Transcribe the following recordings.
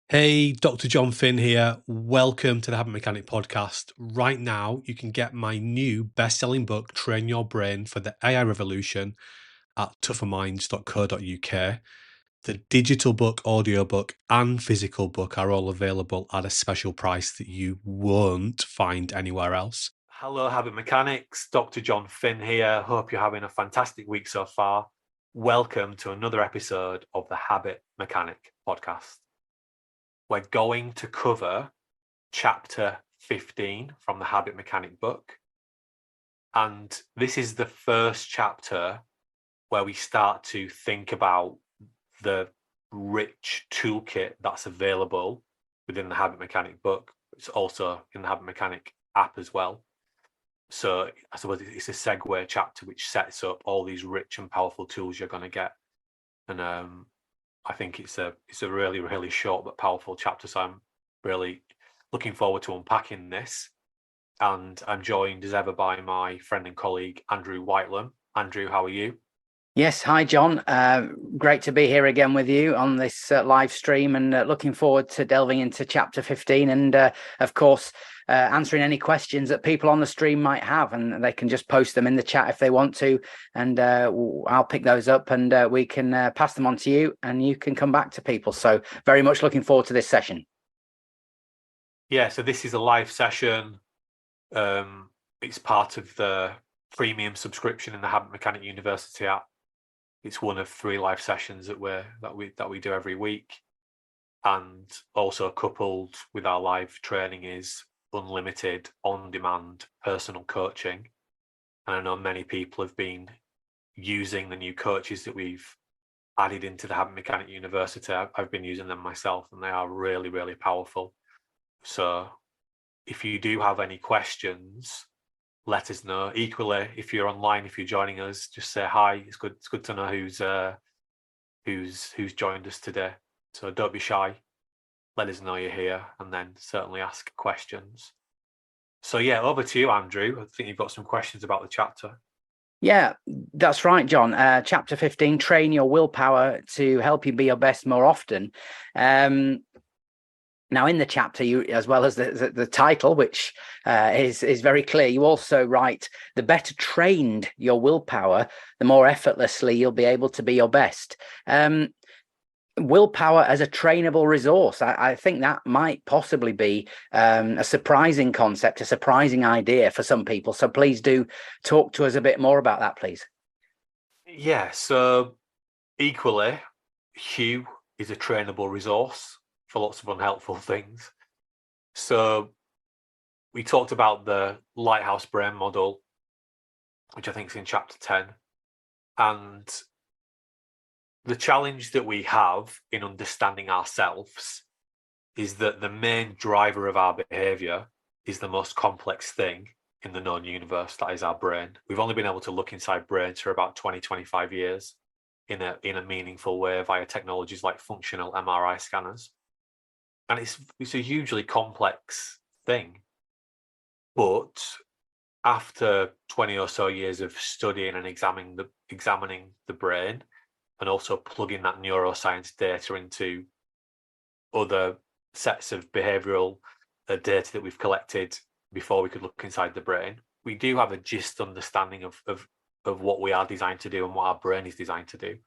Hey, Dr. Jon Finn here. Welcome to the Habit Mechanic podcast. Right now, you can get my new best-selling book, Train Your Brain for the AI Revolution, at tougherminds.co.uk. The digital book, audiobook, and physical book are all available at a special price that you won't find anywhere else. Hello, Habit Mechanics. Dr. Jon Finn here. Hope you're having a fantastic week so far. Welcome to another episode of the Habit Mechanic podcast. We're going to cover chapter 15 from the Habit Mechanic book. And this is the first chapter where we start to think about the rich toolkit that's available within the Habit Mechanic book. It's also in the Habit Mechanic app as well. So I suppose it's a segue chapter which sets up all these rich and powerful tools you're going to get. And I think it's a really, really short but powerful chapter. So I'm really looking forward to unpacking this. And I'm joined as ever by my friend and colleague, Andrew Whitelam. Andrew, how are you? Yes, hi, John. Great to be here again with you on this live stream, and looking forward to delving into chapter 15 and, of course, answering any questions that people on the stream might have, and they can just post them in the chat if they want to, and I'll pick those up and we can pass them on to you, and you can come back to people. So very much looking forward to this session. Yeah, so this is a live session. It's part of the premium subscription in the Habit Mechanic University app. It's one of 3 live sessions that we do every week, and also coupled with our live training is unlimited, on-demand personal coaching. And I know many people have been using the new coaches that we've added into the Habit Mechanic University. I've been using them myself, and they are really, really powerful. So if you do have any questions, let us know. Equally, if you're online, if you're joining us, just say hi. It's good to know who's joined us today. So don't be shy. Let us know you're here, and then certainly ask questions. So yeah, over to you, Andrew. I think you've got some questions about the chapter. Yeah, that's right, John. Chapter 15, train your willpower to help you be your best more often. Now, in the chapter, you, as well as the title, which is very clear, you also write, the better trained your willpower, the more effortlessly you'll be able to be your best. Willpower as a trainable resource. I think that might possibly be a surprising concept, a surprising idea for some people. So please do talk to us a bit more about that, please. Yeah, so equally, Hugh is a trainable resource for lots of unhelpful things. So we talked about the lighthouse brain model, which I think is in chapter 10. And the challenge that we have in understanding ourselves is that the main driver of our behavior is the most complex thing in the known universe, that is our brain. We've only been able to look inside brains for about 20-25 years in a meaningful way via technologies like functional MRI scanners. And it's a hugely complex thing. But after 20 or so years of studying and examining the brain, and also plugging that neuroscience data into other sets of behavioral data that we've collected before we could look inside the brain, we do have a gist understanding of what we are designed to do and what our brain is designed to do.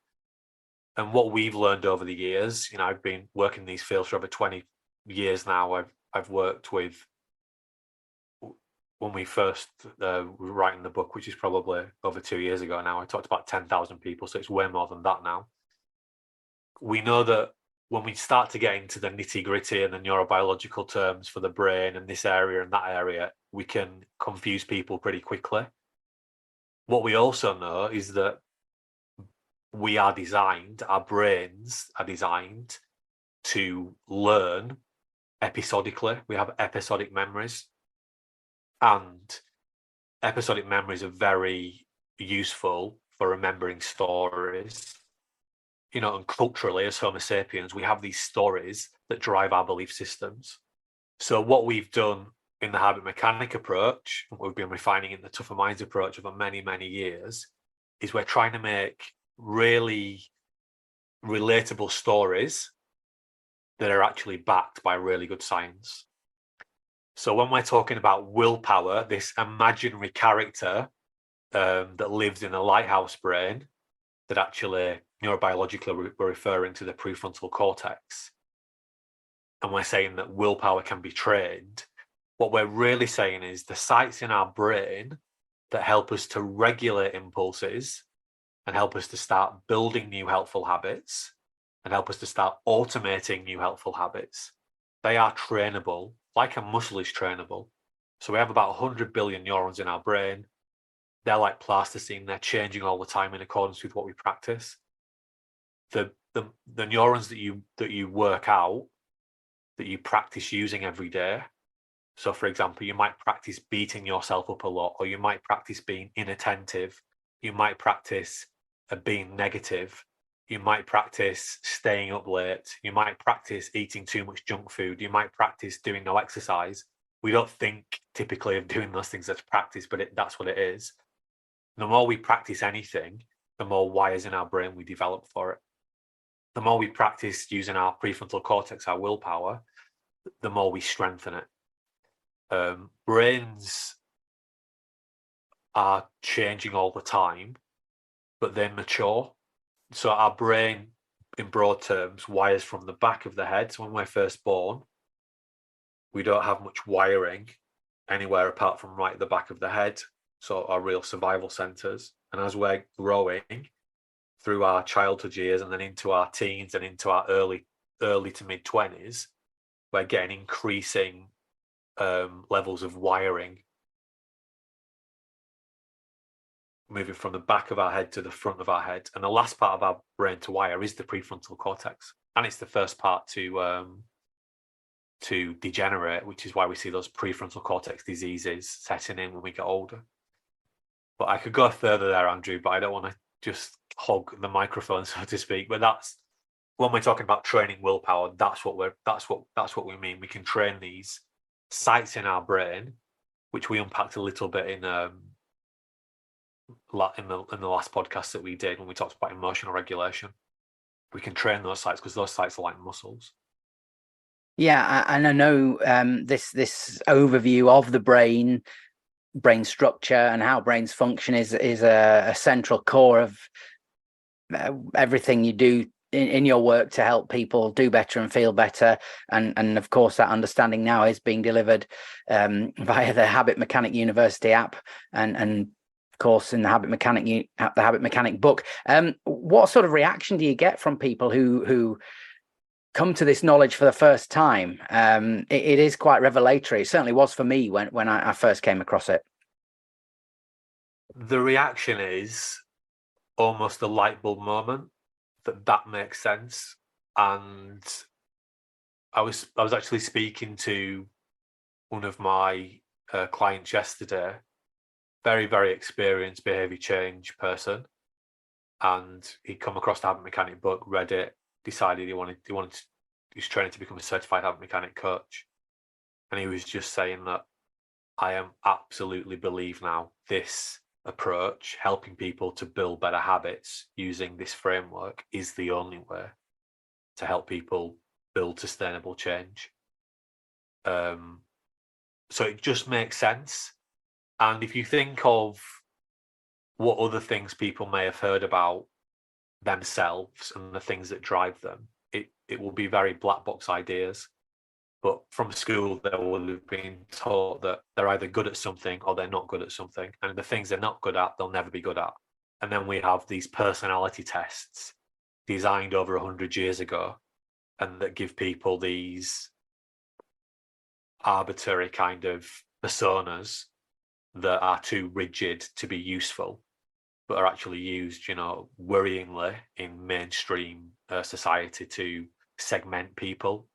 And what we've learned over the years, I've been working in these fields for over 20 years now. I've worked with, when we first were writing the book, which is probably over 2 years ago now, I talked about 10,000 people, so it's way more than that now. We know that when we start to get into the nitty-gritty and the neurobiological terms for the brain and this area and that area, we can confuse people pretty quickly. What we also know is that our brains are designed to learn episodically. We have episodic memories, and episodic memories are very useful for remembering stories. And culturally, as Homo sapiens, we have these stories that drive our belief systems. So what we've done in the Habit Mechanic approach, what we've been refining in the Tougher Minds approach over many, many years, is we're trying to make really relatable stories that are actually backed by really good science. So when we're talking about willpower, this imaginary character that lives in a lighthouse brain, that actually neurobiologically we're referring to the prefrontal cortex, and we're saying that willpower can be trained, what we're really saying is the sites in our brain that help us to regulate impulses and help us to start building new helpful habits and help us to start automating new helpful habits, they are trainable, like a muscle is trainable. So we have about 100 billion neurons in our brain. They're like plasticine, they're changing all the time in accordance with what we practice. The neurons that you work out, that you practice using every day. So for example, you might practice beating yourself up a lot, or you might practice being inattentive, you might practice being negative, you might practice staying up late, you might practice eating too much junk food, you might practice doing no exercise. We don't think typically of doing those things as practice, but that's what it is. The more we practice anything, the more wires in our brain we develop for it. The more we practice using our prefrontal cortex, our willpower, the more we strengthen it. Brains are changing all the time, but they mature. So our brain, in broad terms, wires from the back of the head. So when we're first born, we don't have much wiring anywhere apart from right at the back of the head. So our real survival centers. And as we're growing through our childhood years and then into our teens and into our early to mid 20s, we're getting increasing levels of wiring, moving from the back of our head to the front of our head. And the last part of our brain to wire is the prefrontal cortex. And it's the first part to degenerate, which is why we see those prefrontal cortex diseases setting in when we get older. But I could go further there, Andrew, but I don't want to just hog the microphone, so to speak. But that's when we're talking about training willpower, that's what we mean. We can train these sites in our brain, which we unpacked a little bit in the last podcast that we did when we talked about emotional regulation. We can train those sites because those sites are like muscles. Yeah, and I know this overview of the brain structure and how brains function is a central core of everything you do in your work to help people do better and feel better, and of course that understanding now is being delivered via the Habit Mechanic University app and of course in the Habit Mechanic book. What sort of reaction do you get from people who come to this knowledge for the first time? It is quite revelatory. It certainly was for me when I first came across it. The reaction is almost a light bulb moment, that makes sense. And I was actually speaking to one of my clients yesterday, very, very experienced behavior change person, and he'd come across the Habit Mechanic book, read it, decided he's training to become a certified habit mechanic coach. And he was just saying that I am absolutely believe now this approach, helping people to build better habits using this framework, is the only way to help people build sustainable change. So it just makes sense. And if you think of what other things people may have heard about themselves and the things that drive them, it will be very black box ideas. But from school, they will have been taught that they're either good at something or they're not good at something. And the things they're not good at, they'll never be good at. And then we have these personality tests designed over 100 years ago, and that give people these arbitrary kind of personas that are too rigid to be useful, but are actually used, worryingly in mainstream society to segment people,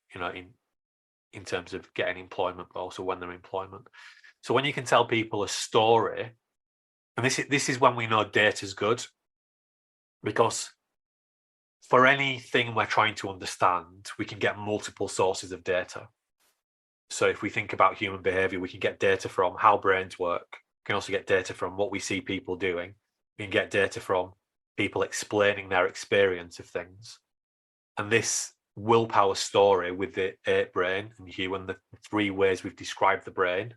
in terms of getting employment, but also when they're in employment. So when you can tell people a story, and this is when we know data's good, because for anything we're trying to understand, we can get multiple sources of data. So if we think about human behavior, we can get data from how brains work. We can also get data from what we see people doing. We can get data from people explaining their experience of things. And this willpower story with the ape brain and Hugh, and the 3 ways we've described the brain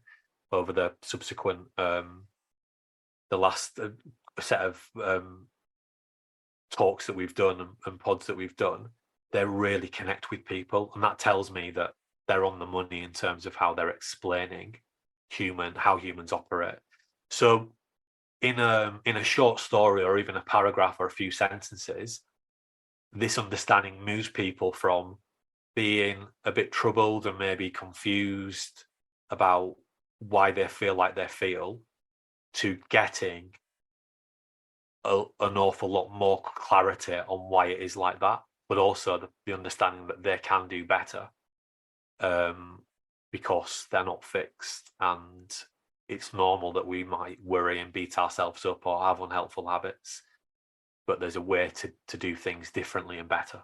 over the subsequent the last set of talks that we've done and pods that we've done, they really connect with people, and that tells me that they're on the money in terms of how they're explaining how humans operate. So in a short story or even a paragraph or a few sentences, this understanding moves people from being a bit troubled and maybe confused about why they feel like they feel to getting an awful lot more clarity on why it is like that, but also the understanding that they can do better, because they're not fixed, and it's normal that we might worry and beat ourselves up or have unhelpful habits, but there's a way to do things differently and better.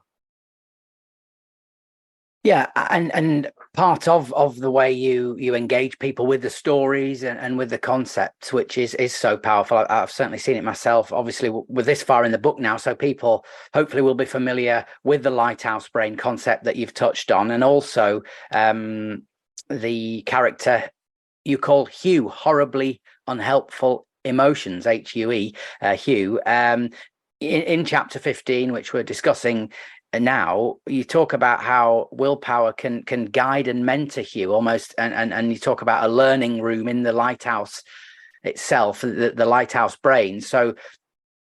Yeah, and part of the way you engage people with the stories and with the concepts, which is so powerful. I've certainly seen it myself. Obviously, we're this far in the book now, so people hopefully will be familiar with the lighthouse brain concept that you've touched on, and also the character you call Hugh, horribly unhelpful emotions, HUE, Hugh. In chapter 15, which we're discussing now, you talk about how willpower can guide and mentor Hugh almost, and you talk about a learning room in the lighthouse itself, the lighthouse brain. So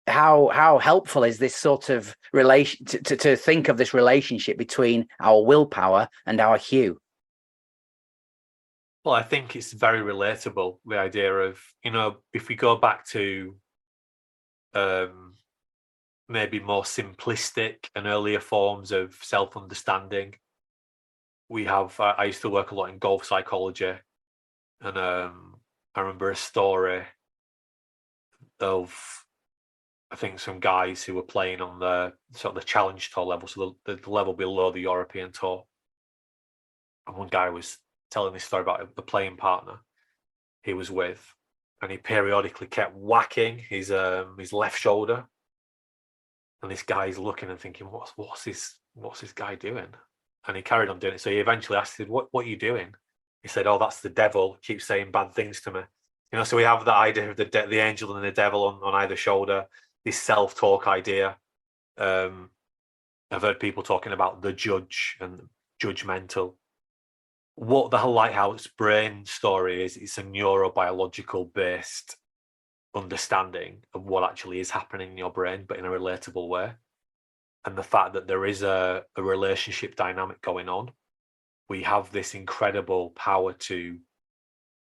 how helpful is this sort of relation to think of this relationship between our willpower and our Hugh? Well, I think it's very relatable, the idea of, if we go back to maybe more simplistic and earlier forms of self-understanding. I used to work a lot in golf psychology, and I remember a story of, I think, some guys who were playing on the sort of the challenge tour level, so the level below the European tour. And one guy was telling this story about the playing partner he was with, and he periodically kept whacking his left shoulder. And this guy's looking and thinking, what's this guy doing? And he carried on doing it. So he eventually asked him, what are you doing? He said, oh, that's the devil. He keeps saying bad things to me. So we have the idea of the angel and the devil on either shoulder, this self-talk idea. I've heard people talking about the judge and judgmental. What the lighthouse brain story is, it's a neurobiological based understanding of what actually is happening in your brain, but in a relatable way. And the fact that there is a relationship dynamic going on. We have this incredible power to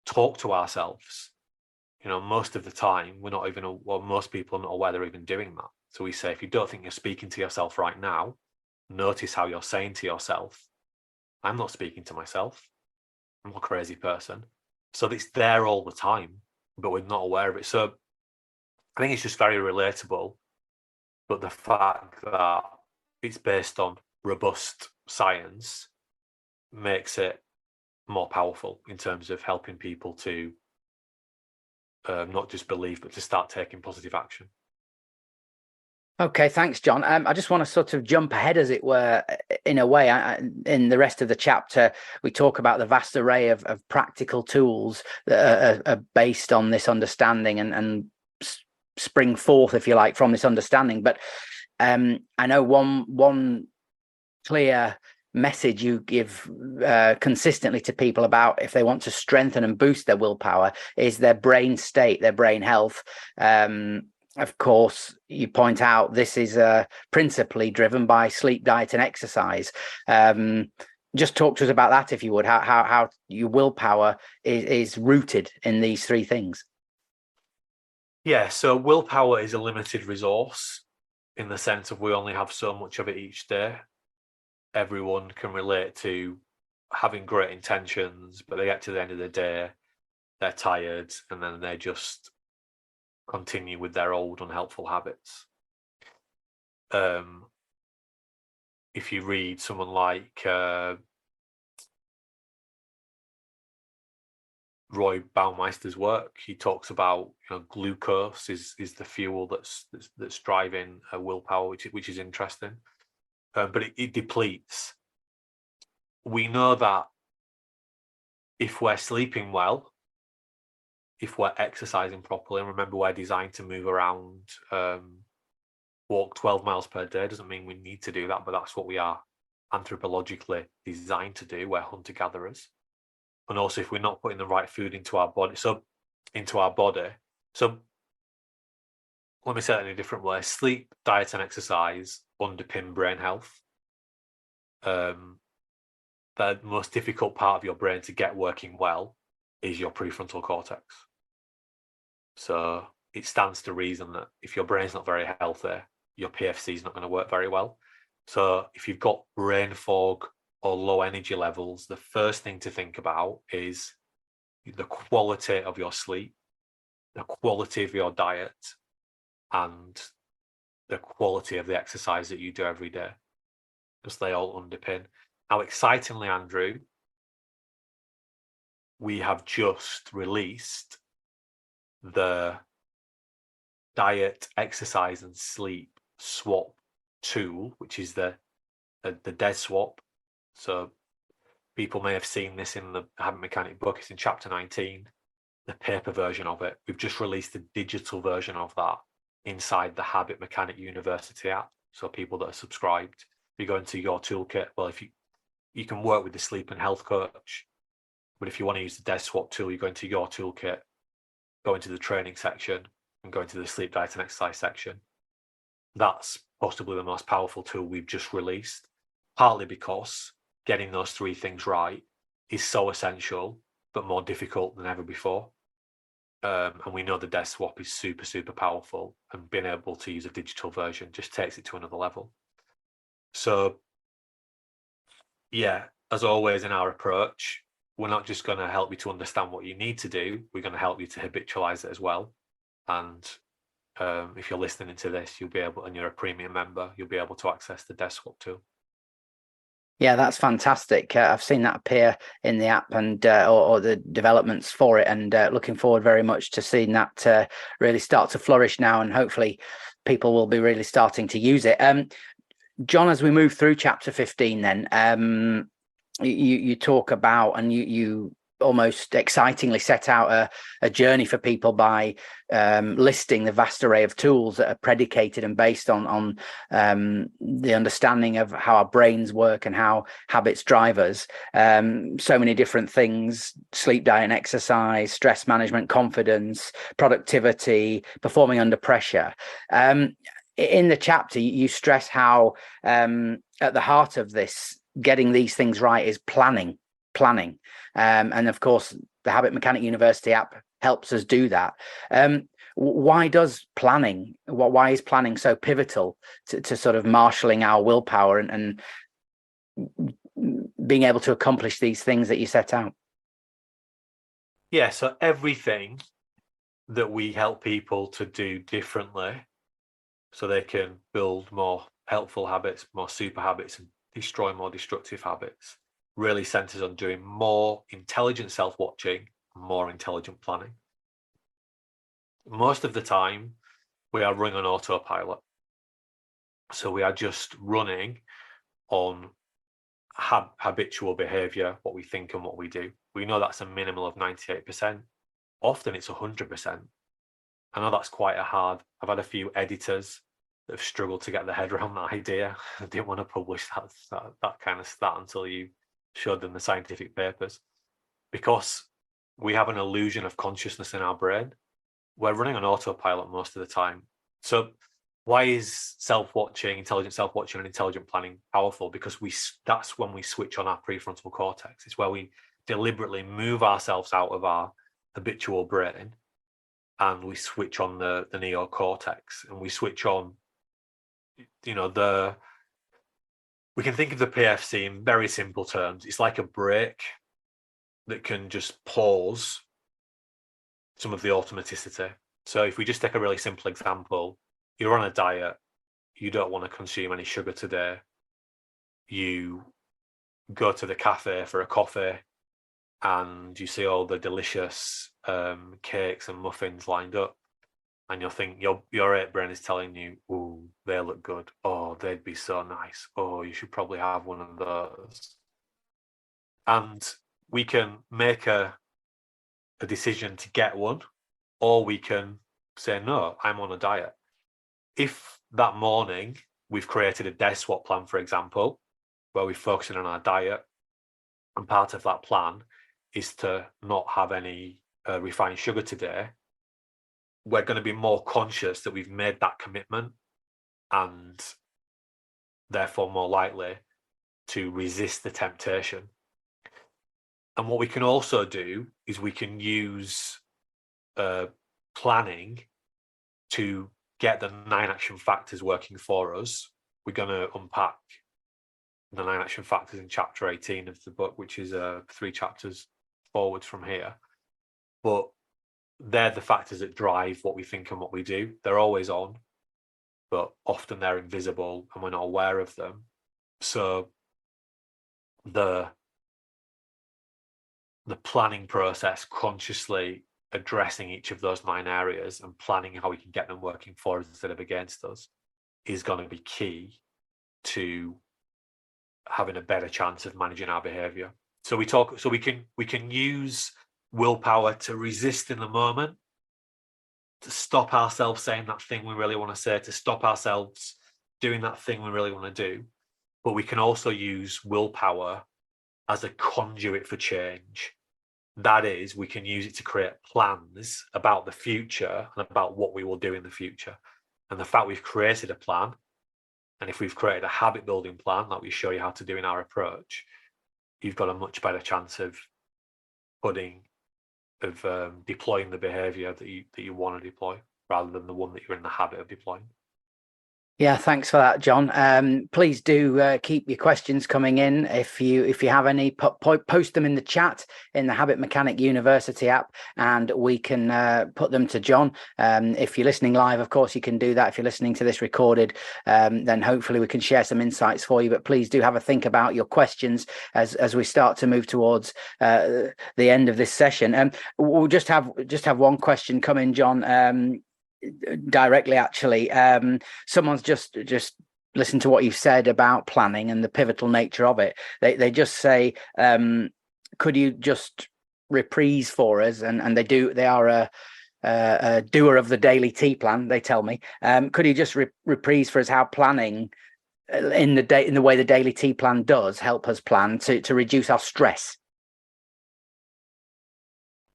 talk to ourselves. Most of the time, most people are not aware they're even doing that. So we say, if you don't think you're speaking to yourself right now, notice how you're saying to yourself, I'm not speaking to myself. I'm a crazy person. So it's there all the time, but we're not aware of it. So I think it's just very relatable. But the fact that it's based on robust science makes it more powerful in terms of helping people to not just believe, but to start taking positive action. Okay, thanks, John. I just want to sort of jump ahead, as it were, in a way. In the rest of the chapter, we talk about the vast array of practical tools that are based on this understanding and spring forth, if you like, from this understanding. But I know one clear message you give consistently to people about if they want to strengthen and boost their willpower is their brain state, their brain health. Of course, you point out this is principally driven by sleep, diet, and exercise. Just talk to us about that, if you would. How your willpower is rooted in these 3 things. Yeah, so willpower is a limited resource in the sense of we only have so much of it each day. Everyone can relate to having great intentions, but they get to the end of the day, they're tired, and then they just continue with their old unhelpful habits. If you read someone like Roy Baumeister's work, he talks about glucose is the fuel that's driving willpower, which is interesting. but it depletes. We know that if we're sleeping well, if we're exercising properly, and remember we're designed to move around, walk 12 miles per day, doesn't mean we need to do that, but that's what we are anthropologically designed to do. We're hunter-gatherers. And also if we're not putting the right food into our body, so let me say that in a different way. Sleep, diet, and exercise underpin brain health. The most difficult part of your brain to get working well is your prefrontal cortex. So it stands to reason that if your brain's not very healthy, your PFC is not going to work very well. So if you've got brain fog or low energy levels, the first thing to think about is the quality of your sleep, the quality of your diet, and the quality of the exercise that you do every day, because they all underpin. Now, excitingly, Andrew, we have just released the diet, exercise, and sleep swap tool, which is the DES swap. So people may have seen this in the Habit Mechanic book. It's in chapter 19, the paper version of it. We've just released the digital version of that inside the Habit Mechanic University app. So people that are subscribed, you go into your toolkit. Well, if you can work with the sleep and health coach, but if you want to use the DES swap tool, you go into your toolkit, go into the training section, and go into the sleep, diet, and exercise section. That's possibly the most powerful tool we've just released, partly because getting those three things right is so essential, but more difficult than ever before. And we know the DES swap is super, super powerful, and being able to use a digital version just takes it to another level. So, yeah, as always in our approach, we're not just going to help you to understand what you need to do, we're going to help you to habitualize it as well. And if you're listening to this, you'll be able, and you're a premium member, you'll be able to access the DES swap tool. Yeah, that's fantastic. I've seen that appear in the app and or the developments for it, and looking forward very much to seeing that really start to flourish now, and hopefully people will be really starting to use it. John, as we move through chapter 15, then you talk about, and you almost excitingly set out a journey for people by listing the vast array of tools that are predicated and based on the understanding of how our brains work and how habits drive us. So many different things: sleep, diet, and exercise, stress management, confidence, productivity, performing under pressure. In the chapter, you stress how at the heart of this, getting these things right, is planning. And of course, the Habit Mechanic University app helps us do that. Why is planning so pivotal to sort of marshalling our willpower and being able to accomplish these things that you set out? Yeah, so everything that we help people to do differently so they can build more helpful habits, more super habits, and destroy more destructive habits really centers on doing more intelligent self-watching, more intelligent planning. Most of the time, we are running on autopilot. So we are just running on habitual behavior, what we think and what we do. We know that's a minimum of 98%. Often it's 100%. I know that's quite hard. I've had a few editors that have struggled to get their head around that idea. I didn't want to publish that kind of stat until you showed them the scientific papers, because we have an illusion of consciousness in our brain. We're running on autopilot most of the time. So why is self-watching, intelligent self-watching, and intelligent planning powerful? Because that's when we switch on our prefrontal cortex. It's where we deliberately move ourselves out of our habitual brain and we switch on the neocortex, and we switch on, we can think of the PFC in very simple terms. It's like a brake that can just pause some of the automaticity. So if we just take a really simple example, you're on a diet, you don't want to consume any sugar today, you go to the cafe for a coffee and you see all the delicious cakes and muffins lined up, and you'll think your right brain is telling you, "Ooh, they look good. Oh, they'd be so nice. Oh, you should probably have one of those. And we can make a decision to get one, or we can say, no, I'm on a diet. If that morning we've created a day swap plan, for example, where we're focusing on our diet, and part of that plan is to not have any refined sugar today, we're going to be more conscious that we've made that commitment, and therefore more likely to resist the temptation. And what we can also do is we can use planning to get the 9 action factors working for us. We're going to unpack the 9 action factors in chapter 18 of the book, which is 3 chapters forwards from here. But they're the factors that drive what we think and what we do. They're always on, but often they're invisible and we're not aware of them. So the planning process, consciously addressing each of those 9 areas and planning how we can get them working for us instead of against us, is going to be key to having a better chance of managing our behavior. So we can use willpower to resist in the moment, to stop ourselves saying that thing we really want to say, to stop ourselves doing that thing we really want to do. But we can also use willpower as a conduit for change. That is, we can use it to create plans about the future and about what we will do in the future. And the fact we've created a plan, and if we've created a habit building plan that we show you how to do in our approach, you've got a much better chance of deploying the behavior that you want to deploy, rather than the one that you're in the habit of deploying. Yeah, thanks for that, John. Please do keep your questions coming in. If you have any, post them in the chat in the Habit Mechanic University app, and we can put them to John. If you're listening live, of course, you can do that. If you're listening to this recorded, then hopefully we can share some insights for you. But please do have a think about your questions as we start to move towards the end of this session. We'll just have one question come in, John. Directly, actually. Someone's just listened to what you've said about planning and the pivotal nature of it. They just say, could you just reprise for us? And they are a doer of the daily tea plan, they tell me. Could you just reprise for us how planning in the way the daily tea plan does help us plan to reduce our stress?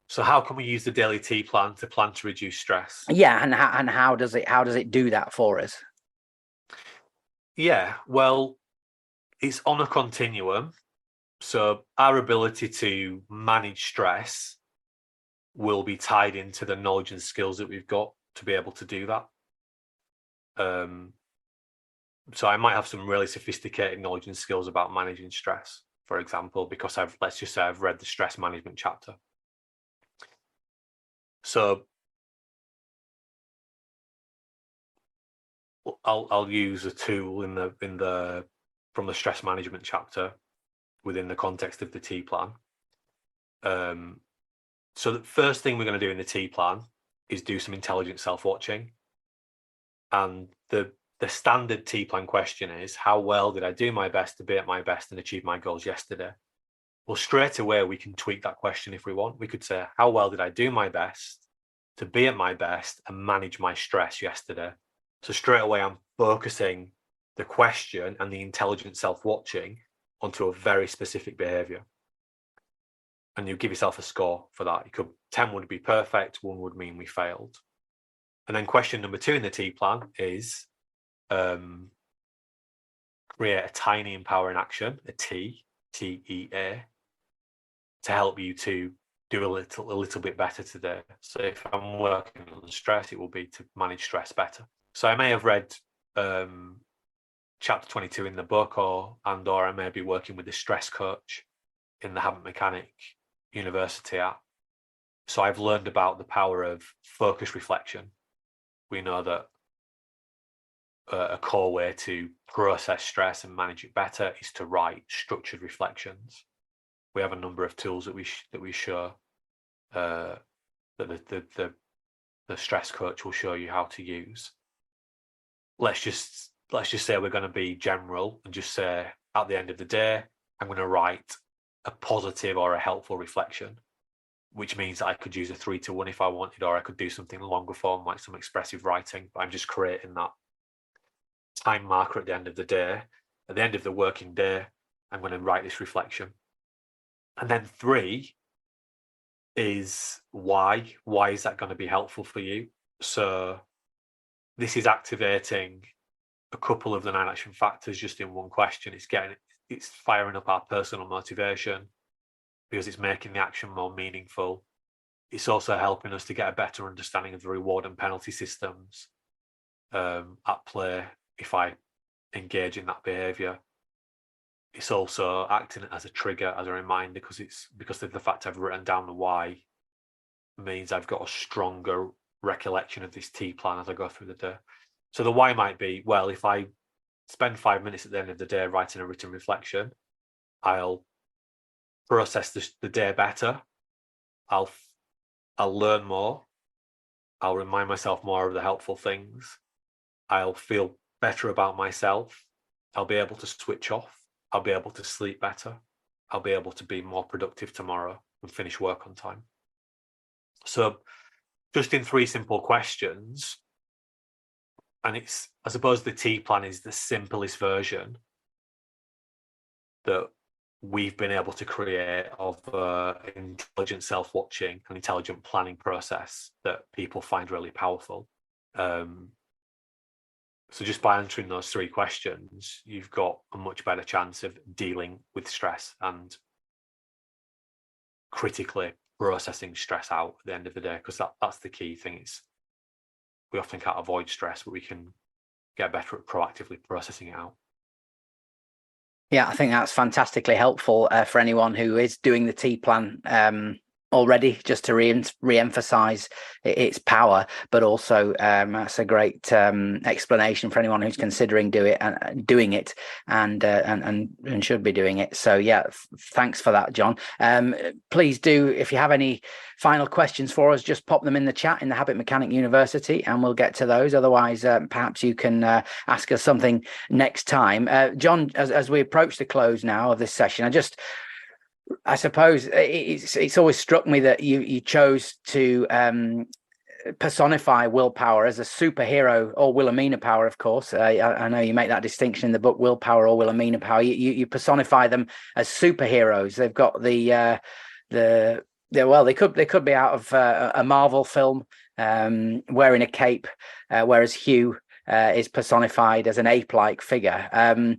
So how can we use the daily tea plan to reduce stress? Yeah, and how does it do that for us? Yeah, well, it's on a continuum. So our ability to manage stress will be tied into the knowledge and skills that we've got to be able to do that. So I might have some really sophisticated knowledge and skills about managing stress, for example, because let's just say I've read the stress management chapter. So I'll use a tool from the stress management chapter within the context of the T plan. So the first thing we're going to do in the T plan is do some intelligent self-watching. And the standard T plan question is, how well did I do my best to be at my best and achieve my goals yesterday? Well, straight away, we can tweak that question if we want. We could say, how well did I do my best to be at my best and manage my stress yesterday? So straight away, I'm focusing the question and the intelligent self-watching onto a very specific behavior. And you give yourself a score for that. 10 would be perfect, 1 would mean we failed. And then question number 2 in the T plan is create a tiny empowering action, a TEA, to help you to do a little bit better today. So if I'm working on stress, it will be to manage stress better. So I may have read chapter 22 in the book, or I may be working with a stress coach in the Habit Mechanic University app. So I've learned about the power of focus reflection. We know that a core way to process stress and manage it better is to write structured reflections. We have a number of tools that we show that the stress coach will show you how to use. Let's just let's just say we're going to be general and just say at the end of the day, I'm going to write a positive or a helpful reflection, which means that I could use a 3-to-1 if I wanted, or I could do something longer form like some expressive writing. But I'm just creating that time marker at the end of the day. At the end of the working day, I'm going to write this reflection. And then 3 is why. Why is that going to be helpful for you? So this is activating a couple of the 9 action factors just in one question. It's firing up our personal motivation because it's making the action more meaningful. It's also helping us to get a better understanding of the reward and penalty systems at play if I engage in that behavior. It's also acting as a trigger, as a reminder, because of the fact I've written down the why means I've got a stronger recollection of this T plan as I go through the day. So the why might be, well, if I spend 5 minutes at the end of the day writing a written reflection, I'll process the day better. I'll learn more. I'll remind myself more of the helpful things. I'll feel better about myself. I'll be able to switch off. I'll be able to sleep better. I'll be able to be more productive tomorrow and finish work on time. So just in 3 simple questions, and I suppose the T plan is the simplest version that we've been able to create of intelligent self-watching and intelligent planning process that people find really powerful. So just by answering those 3 questions, you've got a much better chance of dealing with stress and critically processing stress out at the end of the day, because that's the key thing. We often can't avoid stress, but we can get better at proactively processing it out. Yeah, I think that's fantastically helpful for anyone who is doing the T plan already, just to re-emphasize its power, but also that's a great explanation for anyone who's considering doing it and should be doing it. So yeah, thanks for that, Jon. Please do, if you have any final questions for us, just pop them in the chat in the Habit Mechanic University and we'll get to those. Otherwise, perhaps you can ask us something next time. Jon, as we approach the close now of this session, I suppose it's always struck me that you chose to personify willpower as a superhero, or Wilhelmina power, of course. I know you make that distinction in the book, willpower or Wilhelmina power. You personify them as superheroes. They've got well, they could be out of a Marvel film, wearing a cape, whereas Hugh is personified as an ape-like figure.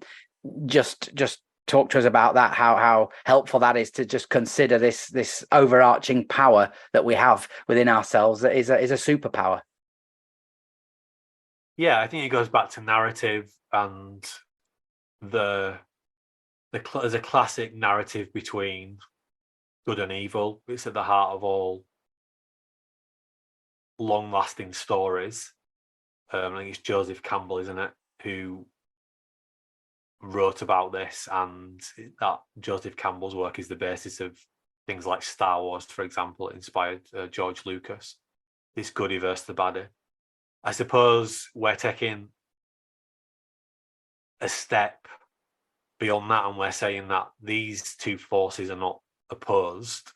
Just talk to us about that, how helpful that is to just consider this overarching power that we have within ourselves that is a superpower. Yeah, I think it goes back to narrative, and there's a classic narrative between good and evil. It's at the heart of all long-lasting stories. I think it's Joseph Campbell, isn't it, who wrote about this, and that Joseph Campbell's work is the basis of things like Star Wars, for example. It inspired George Lucas. This goodie versus the baddie. I suppose we're taking a step beyond that, and we're saying that these 2 forces are not opposed.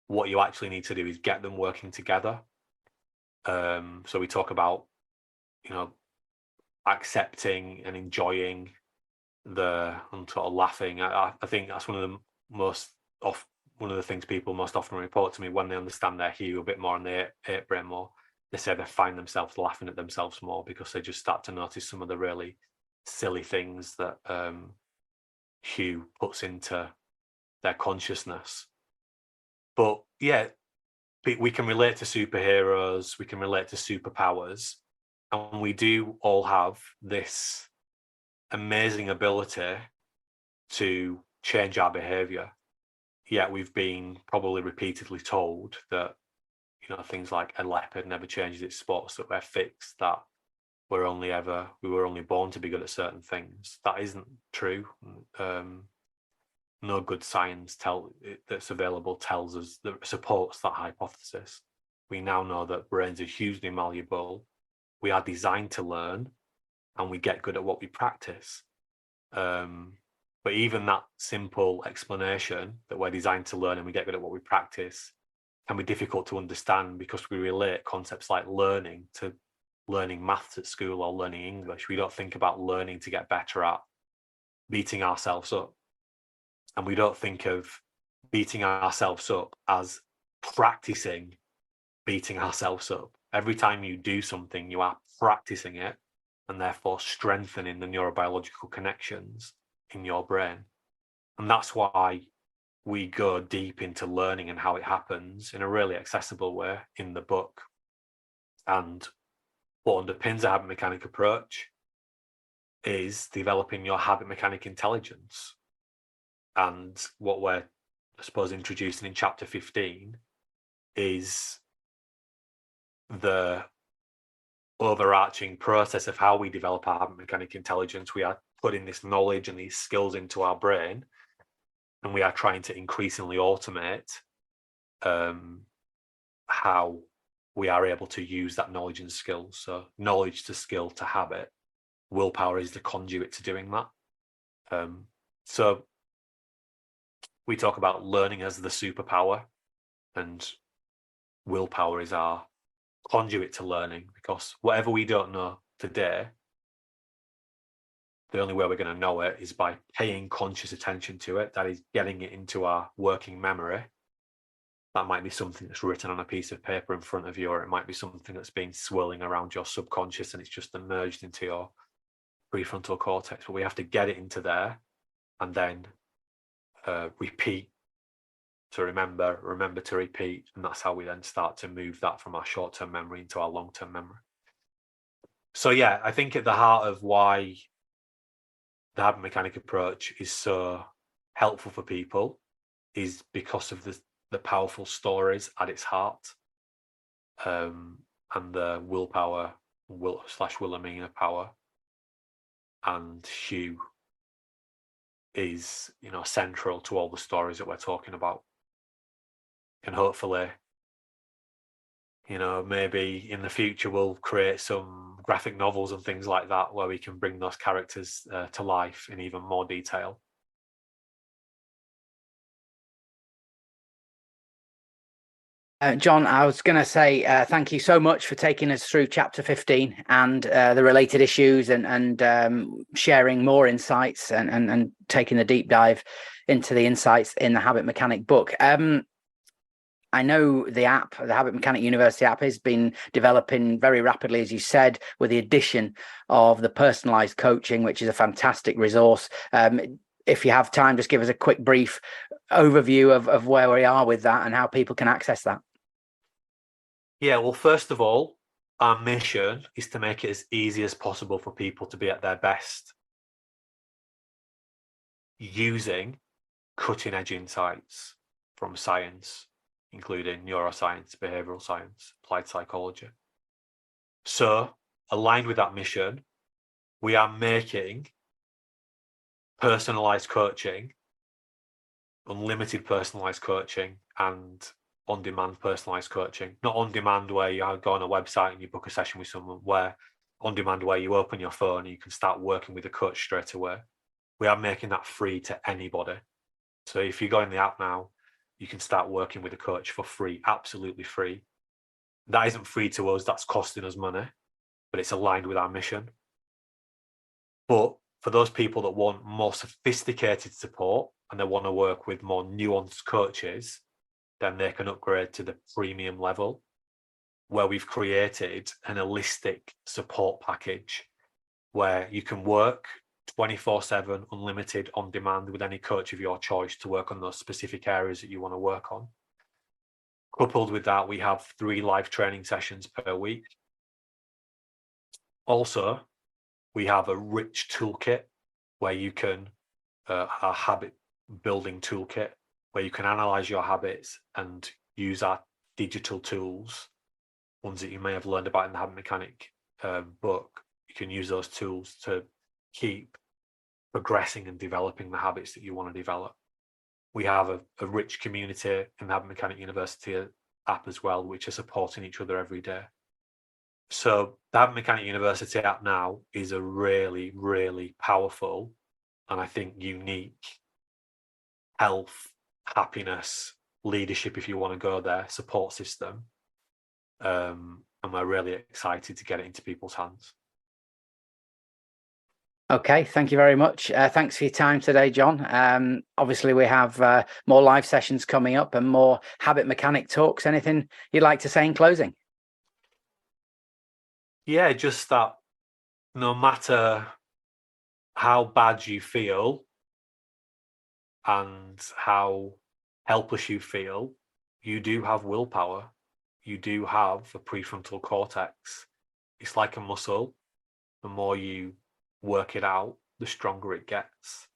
What you actually need to do is get them working together. So we talk about, accepting and enjoying and sort of laughing. I think that's one of the things people most often report to me when they understand their Hugh a bit more and they ape brain more. They say they find themselves laughing at themselves more because they just start to notice some of the really silly things that Hugh puts into their consciousness. But yeah, we can relate to superheroes, we can relate to superpowers, and we do all have this amazing ability to change our behavior. Yet we've been probably repeatedly told that, things like a leopard never changes its spots, that we're fixed, that we were only born to be good at certain things. That isn't true. No good science that's available tells us that supports that hypothesis. We now know that brains are hugely malleable. We are designed to learn, and we get good at what we practice. But even that simple explanation that we're designed to learn and we get good at what we practice can be difficult to understand, because we relate concepts like learning to learning maths at school or learning English. We don't think about learning to get better at beating ourselves up. And we don't think of beating ourselves up as practicing beating ourselves up. Every time you do something, you are practicing it and therefore strengthening the neurobiological connections in your brain. And that's why we go deep into learning and how it happens in a really accessible way in the book. And what underpins a habit mechanic approach is developing your habit mechanic intelligence. And what we're, I suppose, introducing in chapter 15 is the overarching process of how we develop our habit mechanic intelligence. We are putting this knowledge and these skills into our brain, and we are trying to increasingly automate how we are able to use that knowledge and skills. So knowledge to skill to habit. Willpower is the conduit to doing that. So we talk about learning as the superpower, and willpower is our conduit to learning, because whatever we don't know today, the only way we're going to know it is by paying conscious attention to it. That is getting it into our working memory. That might be something that's written on a piece of paper in front of you, or it might be something that's been swirling around your subconscious and it's just emerged into your prefrontal cortex. But we have to get it into there and then repeat to remember to repeat. And that's how we then start to move that from our short-term memory into our long-term memory. So yeah, I think at the heart of why the habit mechanic approach is so helpful for people is because of the powerful stories at its heart, and the willpower, Wilhelmina power. And Hugh is, central to all the stories that we're talking about. And hopefully, maybe in the future we'll create some graphic novels and things like that where we can bring those characters to life in even more detail. John, I was going to say thank you so much for taking us through chapter 15 and the related issues, and sharing more insights and taking the deep dive into the insights in the Habit Mechanic book. I know the app, the Habit Mechanic University app, has been developing very rapidly, as you said, with the addition of the personalized coaching, which is a fantastic resource. If you have time, just give us a quick brief overview of where we are with that and how people can access that. Yeah, well, first of all, our mission is to make it as easy as possible for people to be at their best using cutting-edge insights from science, including neuroscience, behavioral science, applied psychology. So, aligned with that mission, we are making personalized coaching, unlimited personalized coaching, and on-demand personalized coaching. Not on-demand where you go on a website and you book a session with someone, where on-demand where you open your phone and you can start working with a coach straight away. We are making that free to anybody. So if you go in the app now, you can start working with a coach for free, absolutely free. That isn't free to us, that's costing us money, but it's aligned with our mission. But for those people that want more sophisticated support and they want to work with more nuanced coaches, then they can upgrade to the premium level, where we've created an holistic support package where you can work 24/7, unlimited, on demand with any coach of your choice to work on those specific areas that you want to work on. Coupled with that, we have 3 live training sessions per week. Also, we have a rich toolkit where you can, a habit building toolkit, where you can analyze your habits and use our digital tools, ones that you may have learned about in the Habit Mechanic book. You can use those tools to keep progressing and developing the habits that you want to develop. We have a rich community in the Habit Mechanic University app as well, which are supporting each other every day. So the Habit Mechanic University app now is a really, really powerful and I think unique health, happiness, leadership, if you want to go there, support system. And we're really excited to get it into people's hands. Okay, thank you very much. Thanks for your time today, Jon. Obviously, we have more live sessions coming up and more habit mechanic talks. Anything you'd like to say in closing? Yeah, just that no matter how bad you feel and how helpless you feel, you do have willpower. You do have a prefrontal cortex. It's like a muscle. The more you work it out, the stronger it gets.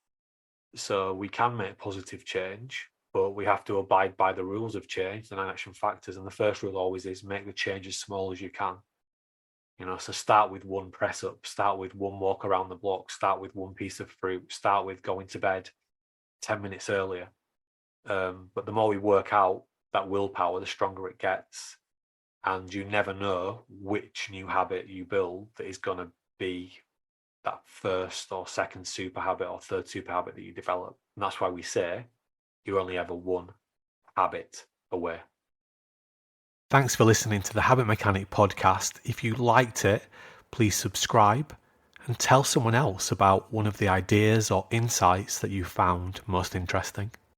So we can make positive change, but we have to abide by the rules of change, the 9 action factors. And the first rule always is make the change as small as you can. So start with one press up, start with one walk around the block, start with one piece of fruit, start with going to bed 10 minutes earlier. But the more we work out that willpower, the stronger it gets. And you never know which new habit you build that is going to be that first or second super habit or third super habit that you develop. And that's why we say you're only ever one habit away. Thanks for listening to the Habit Mechanic podcast. If you liked it, please subscribe and tell someone else about one of the ideas or insights that you found most interesting.